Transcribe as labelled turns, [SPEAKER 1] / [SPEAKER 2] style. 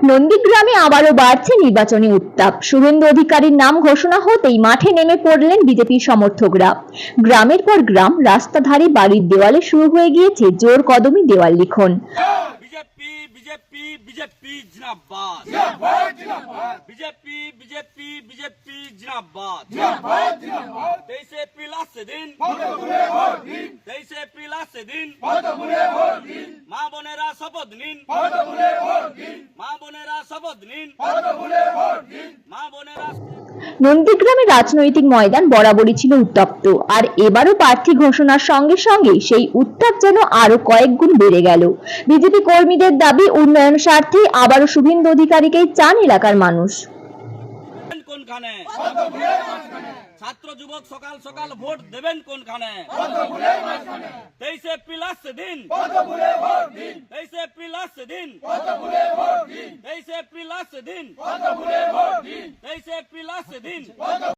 [SPEAKER 1] নন্দীগ্রামে আবারও বাড়ছে নির্বাচনী উত্তাপ। শুভেন্দু অধিকারীর নাম ঘোষণা হতেই মাঠে নেমে পড়লেন বিজেপির সমর্থকরা। গ্রামের পর গ্রাম, রাস্তা ধারে, বাড়ির দেওয়ালে শুরু হয়ে গিয়েছে জোর কদমে দেওয়াল লিখন।
[SPEAKER 2] बीजेपी बीजेपी बीजेपी जिंदाबाद जिंदाबाद जिंदाबाद बीजेपी बीजेपी बीजेपी जिंदाबाद जिंदाबाद जिंदाबाद 23 एप्रिल से दिन 23 एप्रिल से दिन मां बोनेरा शपथ निन मां बोनेरा शपथ निन मां बोनेरा।
[SPEAKER 1] নন্দীগ্রামে রাজনৈতিক ময়দান বরাবরই ছিল উত্তপ্ত, আর এবারও প্রার্থী ঘোষণার সঙ্গে সঙ্গে সেই উত্তাপ যেন আরো কয়েক গুণ বেড়ে গেল। বিজেপি কর্মীদের দাবি, উন্নয়ন স্বার্থে আবারও শুভেন্দু অধিকারীকেই চান এলাকার মানুষ।
[SPEAKER 2] কোনখানে ছাত্র যুবক সকাল সকাল ভোট দেবেন কোনখানে? 23 এপ্রিল আসছে দিন 23 এপ্রিল আসছে দিন 23 এপ্রিল আসছে দিন 23 এপ্রিল আসছে দিন।